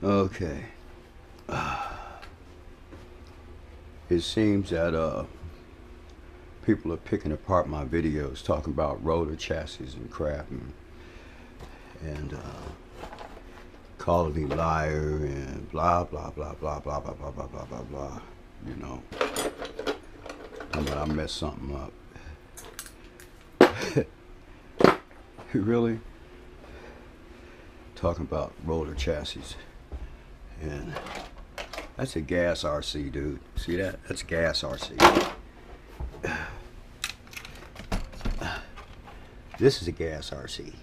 Okay. It seems that people are picking apart my videos talking about roller chassis and Kraton and calling me liar and blah blah blah blah blah blah blah blah blah blah blah. You know, I messed something up. Really? Talking about roller chassis. And that's a gas RC, dude. See that? That's gas RC. This is a gas RC.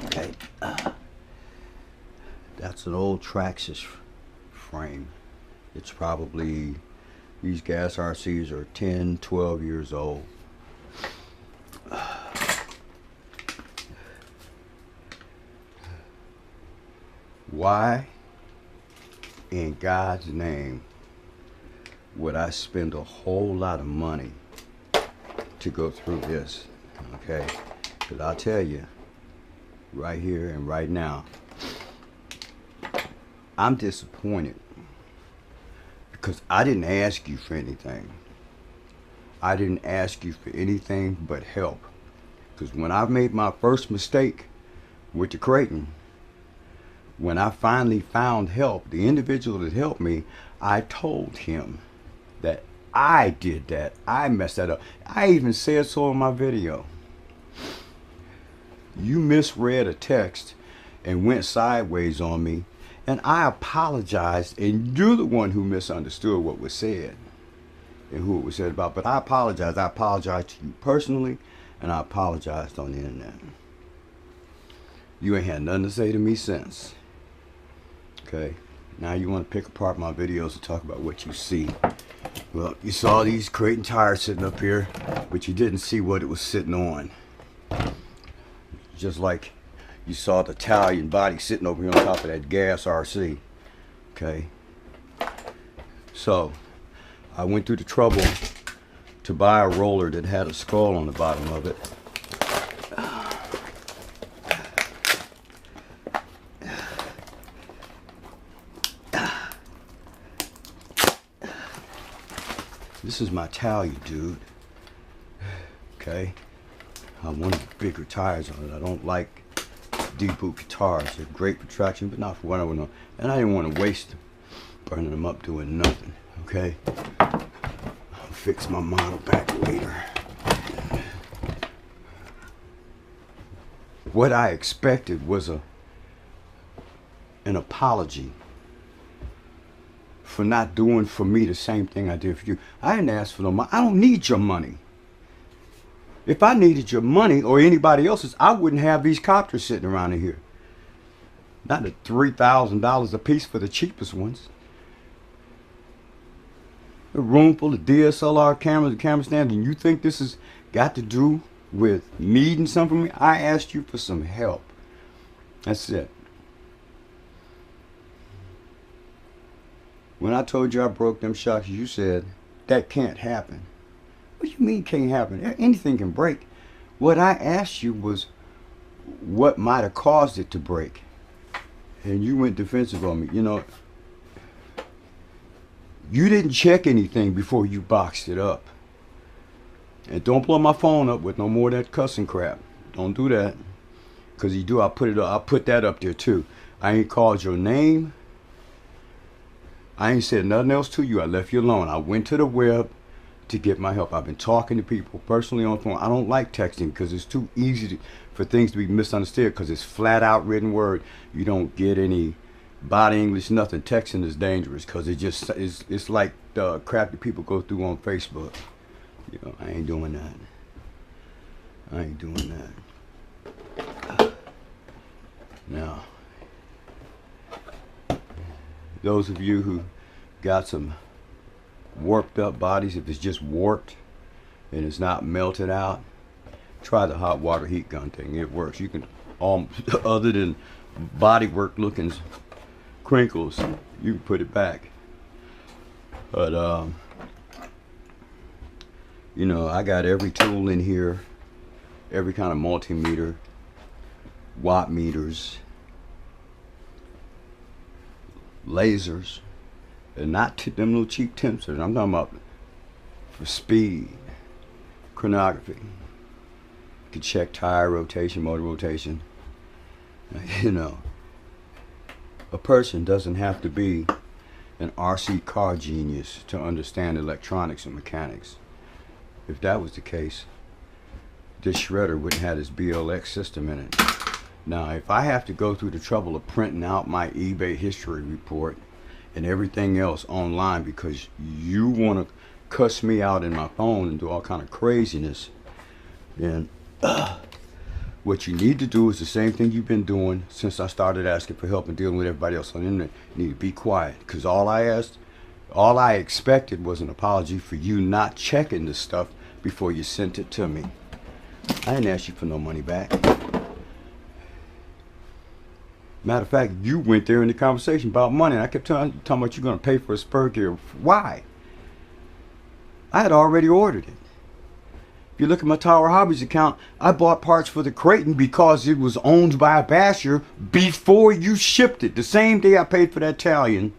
Okay. That's an old Traxxas frame. It's probably, these gas RCs are 10, 12 years old. Why in God's name would I spend a whole lot of money to go through this? Okay, because I'll tell you right here and right now, I'm disappointed because I didn't ask you for anything. I didn't ask you for anything but help. Because when I made my first mistake with the Kraton, when I finally found help, the individual that helped me, I told him that I did that. I messed that up. I even said so in my video. You misread a text and went sideways on me, and I apologized, and you're the one who misunderstood what was said and who it was said about. But I apologize. I apologize to you personally, and I apologized on the internet. You ain't had nothing to say to me since. Okay, now you want to pick apart my videos and talk about what you see. Well, you saw these Kraton tires sitting up here, but you didn't see what it was sitting on. Just like you saw the Italian body sitting over here on top of that gas RC. Okay, so I went through the trouble to buy a roller that had a skull on the bottom of it. This is my Italian, dude. Okay, I wanted bigger tires on it. I don't like deep boot guitars. They're great for traction, but not for what I want to. And I didn't want to waste them, burning them up doing nothing. Okay, I'll fix my model back later. What I expected was an apology for not doing for me the same thing I did for you. I didn't ask for no money. I don't need your money. If I needed your money or anybody else's, I wouldn't have these copters sitting around in here. Not at $3,000 a piece for the cheapest ones. A room full of DSLR cameras and camera stands, and you think this has got to do with needing something from me? I asked you for some help. That's it. When I told you I broke them shocks, you said, that can't happen. What do you mean can't happen? Anything can break. What I asked you was what might have caused it to break. And you went defensive on me. You know, you didn't check anything before you boxed it up. And don't blow my phone up with no more of that cussing crap. Don't do that. Because you do, I'll put it up. I'll put that up there too. I ain't called your name. I ain't said nothing else to you. I left you alone. I went to the web to get my help. I've been talking to people personally on the phone. I don't like texting because it's too easy for things to be misunderstood because it's flat out written word. You don't get any body English, nothing. Texting is dangerous because it's like the crap that people go through on Facebook. You know, I ain't doing that. I ain't doing that. Now, those of you who got some warped up bodies, if it's just warped and it's not melted out, try the hot water heat gun thing. It works. You can, other than body work looking crinkles, you can put it back. But you know, I got every tool in here, every kind of multimeter, watt meters, lasers, and not them little cheap tensors. I'm talking about for speed, chronography. You can check tire rotation, motor rotation. You know, a person doesn't have to be an RC car genius to understand electronics and mechanics. If that was the case, this shredder wouldn't have this BLX system in it. Now, if I have to go through the trouble of printing out my eBay history report and everything else online because you want to cuss me out in my phone and do all kind of craziness, then what you need to do is the same thing you've been doing since I started asking for help and dealing with everybody else on the internet. You need to be quiet, because all I expected was an apology for you not checking the stuff before you sent it to me. I didn't ask you for no money back. Matter of fact, you went there in the conversation about money, and I kept talking about you're going to pay for a spur gear. Why? I had already ordered it. If you look at my Tower Hobbies account, I bought parts for the Kraton because it was owned by a basher before you shipped it. The same day I paid for that Italian,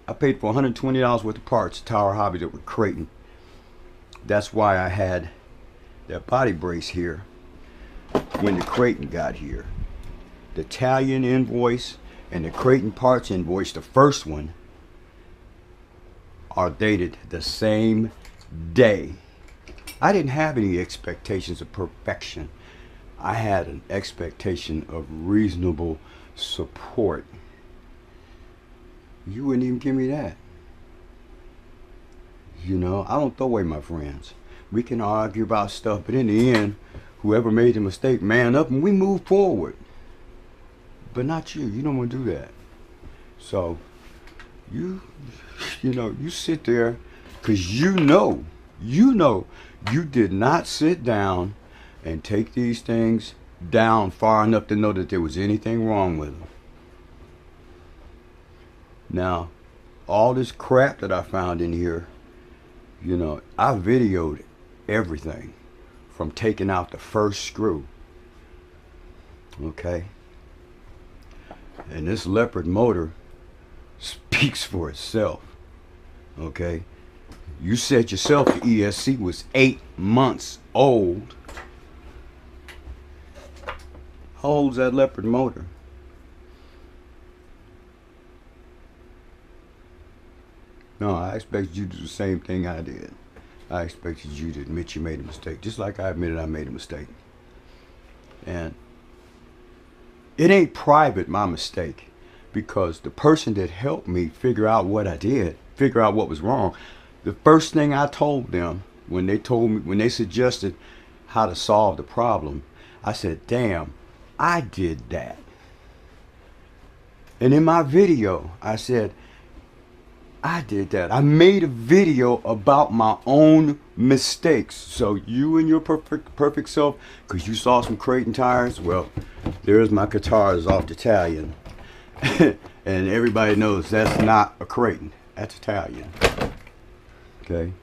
I paid for $120 worth of parts, Tower Hobbies that were Kraton. That's why I had that body brace here when the Kraton got here. The Italian invoice and the Kraton parts invoice, the first one, are dated the same day. I didn't have any expectations of perfection. I had an expectation of reasonable support. You wouldn't even give me that. You know, I don't throw away my friends. We can argue about stuff, but in the end, whoever made the mistake, man up and we move forward. But not you. You don't want to do that. So, you sit there because you know you did not sit down and take these things down far enough to know that there was anything wrong with them. Now, all this crap that I found in here, you know, I videoed everything from taking out the first screw. Okay? And this Leopard motor speaks for itself. Okay? You said yourself the ESC was 8 months old. How old's that Leopard motor? No, I expected you to do the same thing I did. I expected you to admit you made a mistake, just like I admitted I made a mistake. And it ain't private, my mistake, because the person that helped me figure out what I did, figure out what was wrong, the first thing I told them when they suggested how to solve the problem, I said, damn, I did that. And in my video, I said, I did that. I made a video about my own mistakes. So you and your perfect self, because you saw some Kraton tires, well, there's my guitars off the Italian. And everybody knows that's not a Kraton. That's Italian. Okay?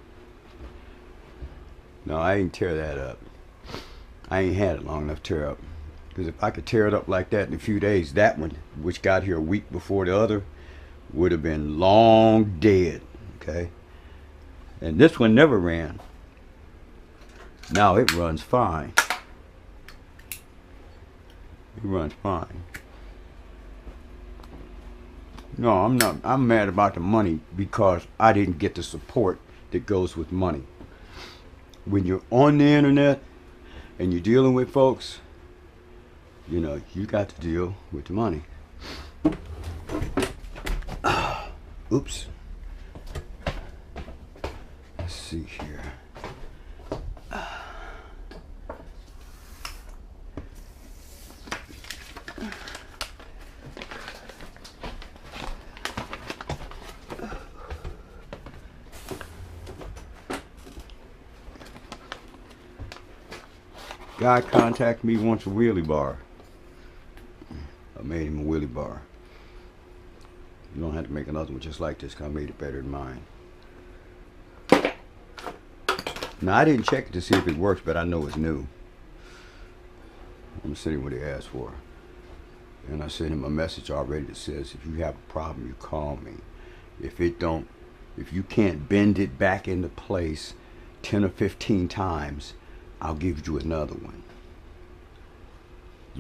No, I ain't tear that up. I ain't had it long enough to tear up. Because if I could tear it up like that in a few days, that one, which got here a week before the other, would have been long dead. Okay? And this one never ran. Now it runs fine. It runs fine. No, I'm not. I'm mad about the money because I didn't get the support that goes with money. When you're on the internet and you're dealing with folks, you know, you got to deal with the money. Oops. Let's see here. Guy contacted me once a wheelie bar. I made him a wheelie bar. You don't have to make another one just like this, because I made it better than mine. Now, I didn't check it to see if it works, but I know it's new. I'm sending what he asked for. And I sent him a message already that says, if you have a problem, you call me. If you can't bend it back into place 10 or 15 times, I'll give you another one.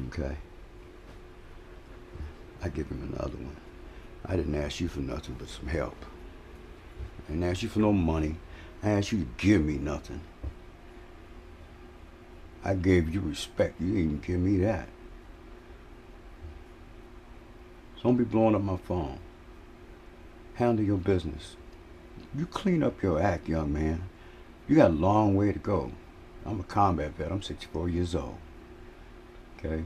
Okay? I give him another one. I didn't ask you for nothing but some help. I didn't ask you for no money. I asked you to give me nothing. I gave you respect. You didn't even give me that. So don't be blowing up my phone. Handle your business. You clean up your act, young man. You got a long way to go. I'm a combat vet. I'm 64 years old. Okay?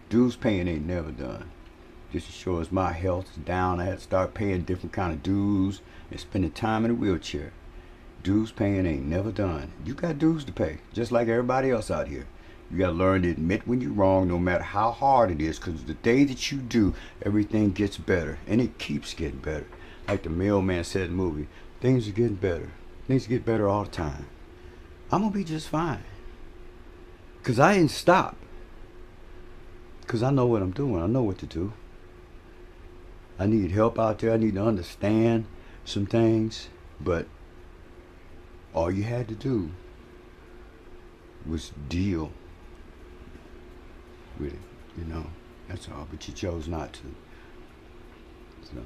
Dues paying ain't never done. Just as sure as my health is down, I had to start paying different kind of dues and spending time in a wheelchair. Dues paying ain't never done. You got dues to pay, just like everybody else out here. You got to learn to admit when you're wrong, no matter how hard it is, because the day that you do, everything gets better, and it keeps getting better. Like the mailman said in the movie, things are getting better. Things get better all the time. I'm going to be just fine, because I didn't stop, because I know what I'm doing. I know what to do. I need help out there. I need to understand some things, but all you had to do was deal with it, you know. That's all. But you chose not to. So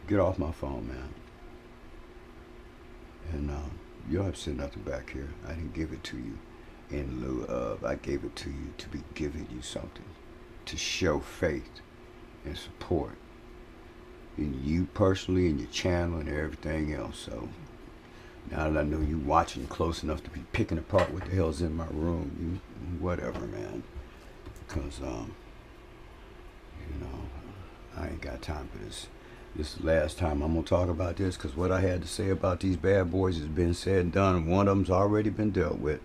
get off my phone, man. And you don't have to send nothing back here. I didn't give it to you in lieu of. I gave it to you to be giving you something, to show faith and support in you personally, in your channel, and everything else. So now that I know you watching close enough to be picking apart what the hell's in my room, you whatever, man. Because you know, I ain't got time for this. This is the last time I'm gonna talk about this, because what I had to say about these bad boys has been said and done. One of them's already been dealt with,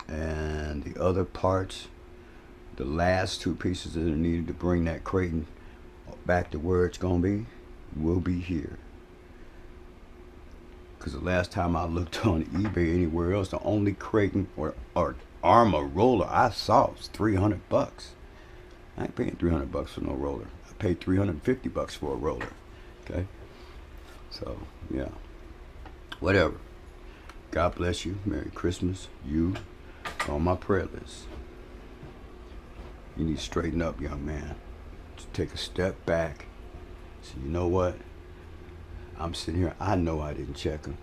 and the other parts, the last two pieces that are needed to bring that Kraton back to where it's gonna be, will be here. Because the last time I looked on eBay anywhere else, the only Kraton or Arrma roller I saw was $300. I ain't paying $300 for no roller. I paid $350 for a roller. Okay, so yeah, whatever. God bless you. Merry Christmas. You on my prayer list. You need to straighten up, young man. Just take a step back. So you know what? I'm sitting here. I know I didn't check him.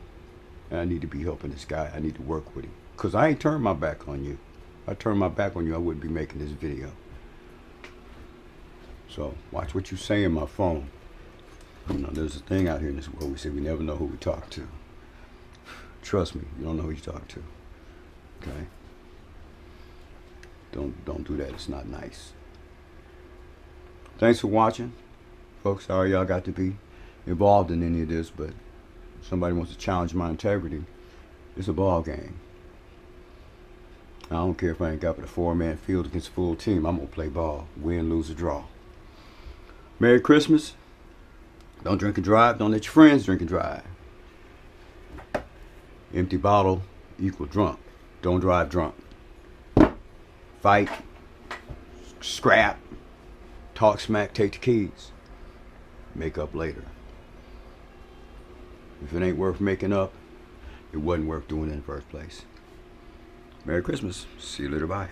And I need to be helping this guy. I need to work with him. Because I ain't turned my back on you. If I turned my back on you, I wouldn't be making this video. So watch what you say in my phone. You know, there's a thing out here in this world. We say we never know who we talk to. Trust me, you don't know who you talk to. Okay? Don't do that. It's not nice. Thanks for watching, folks. Sorry y'all got to be involved in any of this, but if somebody wants to challenge my integrity, it's a ball game. I don't care if I ain't got but a 4-man field against a full team. I'm gonna play ball, win, lose, or draw. Merry Christmas. Don't drink and drive. Don't let your friends drink and drive. Empty bottle equal drunk. Don't drive drunk. Fight, scrap, talk smack, take the keys. Make up later. If it ain't worth making up, it wasn't worth doing in the first place. Merry Christmas. See you later. Bye.